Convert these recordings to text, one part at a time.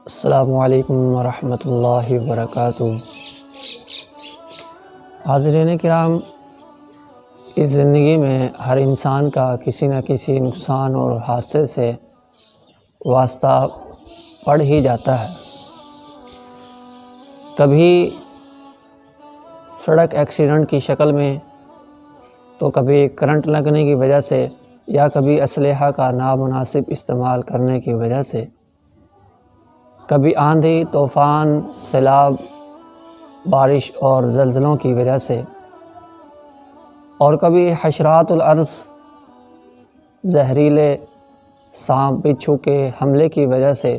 السلام علیکم ورحمۃ اللہ وبرکاتہ۔ حاضرین کرام، اس زندگی میں ہر انسان کا کسی نہ کسی نقصان اور حادثے سے واسطہ پڑ ہی جاتا ہے۔ کبھی سڑک ایکسیڈنٹ کی شکل میں، تو کبھی کرنٹ لگنے کی وجہ سے، یا کبھی اسلحہ کا نامناسب استعمال کرنے کی وجہ سے، کبھی آندھی، طوفان، سیلاب، بارش اور زلزلوں کی وجہ سے، اور کبھی حشرات الارض، زہریلے سانپ بچھو کے حملے کی وجہ سے،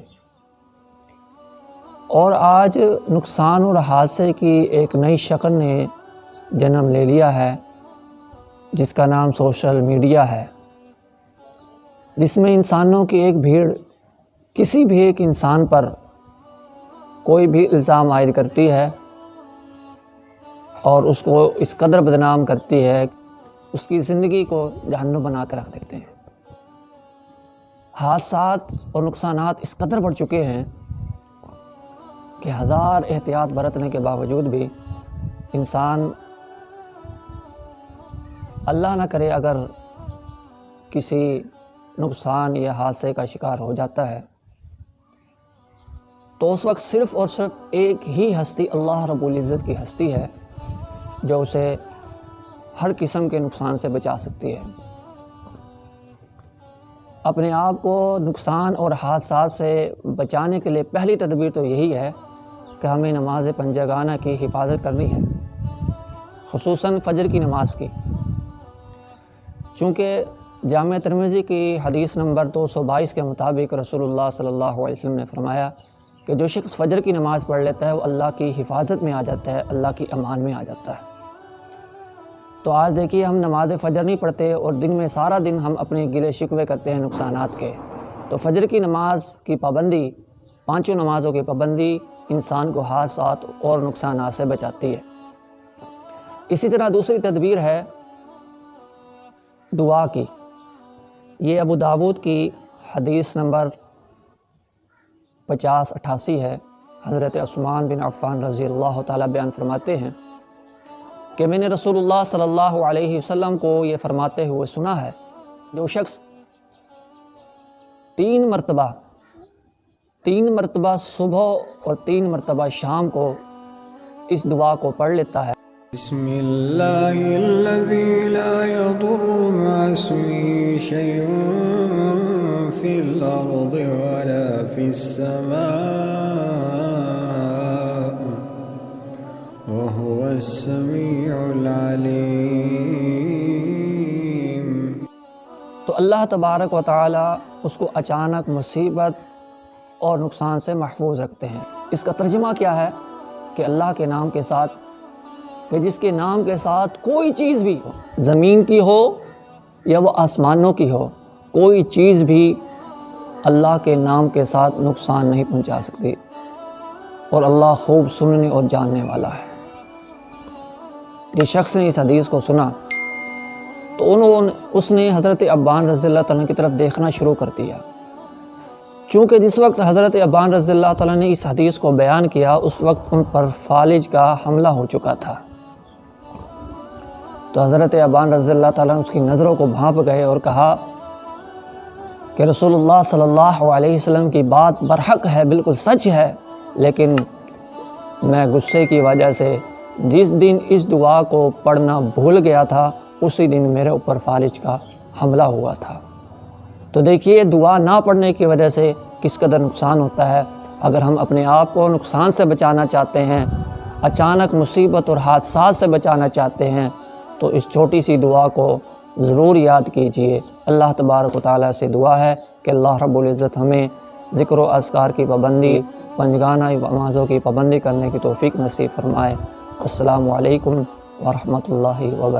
اور آج نقصان اور حادثے کی ایک نئی شکل نے جنم لے لیا ہے، جس کا نام سوشل میڈیا ہے، جس میں انسانوں کی ایک بھیڑ کسی بھی ایک انسان پر کوئی بھی الزام عائد کرتی ہے اور اس کو اس قدر بدنام کرتی ہے، اس کی زندگی کو جہنم بنا کر رکھ دیتے ہیں۔ حادثات اور نقصانات اس قدر بڑھ چکے ہیں کہ ہزار احتیاط برتنے کے باوجود بھی انسان، اللہ نہ کرے اگر کسی نقصان یا حادثے کا شکار ہو جاتا ہے، تو اس وقت صرف اور صرف ایک ہی ہستی، اللہ رب العزت کی ہستی ہے، جو اسے ہر قسم کے نقصان سے بچا سکتی ہے۔ اپنے آپ کو نقصان اور حادثات سے بچانے کے لیے پہلی تدبیر تو یہی ہے کہ ہمیں نماز پنجگانہ کی حفاظت کرنی ہے، خصوصاً فجر کی نماز کی، چونکہ جامع ترمذی کی حدیث نمبر 222 کے مطابق رسول اللہ صلی اللہ علیہ وسلم نے فرمایا کہ جو شخص فجر کی نماز پڑھ لیتا ہے وہ اللہ کی حفاظت میں آ جاتا ہے، اللہ کی امان میں آ جاتا ہے۔ تو آج دیکھیے، ہم نماز فجر نہیں پڑھتے اور دن میں سارا دن ہم اپنے گلے شکوے کرتے ہیں نقصانات کے۔ تو فجر کی نماز کی پابندی، پانچوں نمازوں کی پابندی انسان کو حادثات اور نقصانات سے بچاتی ہے۔ اسی طرح دوسری تدبیر ہے دعا کی۔ یہ ابو داود کی حدیث نمبر 5088 ہے۔ حضرت عثمان بن عفان رضی اللہ تعالیٰ بیان فرماتے ہیں کہ میں نے رسول اللہ صلی اللہ علیہ وسلم کو یہ فرماتے ہوئے سنا ہے، جو شخص تین مرتبہ صبح اور 3 مرتبہ شام کو اس دعا کو پڑھ لیتا ہے: بسم اللہ الذی لا یضر مع اسمہ شیء فی الارض ولا فی السماء وهو السمیع العلیم۔ تو اللہ تبارک و تعالی اس کو اچانک مصیبت اور نقصان سے محفوظ رکھتے ہیں۔ اس کا ترجمہ کیا ہے کہ اللہ کے نام کے ساتھ، کہ جس کے نام کے ساتھ کوئی چیز بھی ہو، زمین کی ہو یا وہ آسمانوں کی ہو، کوئی چیز بھی اللہ کے نام کے ساتھ نقصان نہیں پہنچا سکتی، اور اللہ خوب سننے اور جاننے والا ہے۔ جس شخص نے اس حدیث کو سنا تو اس نے حضرت ابان رضی اللہ تعالیٰ کی طرف دیکھنا شروع کر دیا، چونکہ جس وقت حضرت ابان رضی اللہ تعالیٰ نے اس حدیث کو بیان کیا، اس وقت ان پر فالج کا حملہ ہو چکا تھا۔ تو حضرت ابان رضی اللہ تعالیٰ نے اس کی نظروں کو بھانپ گئے اور کہا کہ رسول اللہ صلی اللہ علیہ وسلم کی بات برحق ہے، بالکل سچ ہے، لیکن میں غصے کی وجہ سے جس دن اس دعا کو پڑھنا بھول گیا تھا، اسی دن میرے اوپر فالج کا حملہ ہوا تھا۔ تو دیکھیے، دعا نہ پڑھنے کی وجہ سے کس قدر نقصان ہوتا ہے۔ اگر ہم اپنے آپ کو نقصان سے بچانا چاہتے ہیں، اچانک مصیبت اور حادثات سے بچانا چاہتے ہیں، تو اس چھوٹی سی دعا کو ضرور یاد کیجئے۔ اللہ تبارک و تعالیٰ سے دعا ہے کہ اللہ رب العزت ہمیں ذکر و اذکار کی پابندی، پنجگانہ نمازوں کی پابندی کرنے کی توفیق نصیب فرمائے۔ السلام علیکم ورحمۃ اللہ وبرکاتہ۔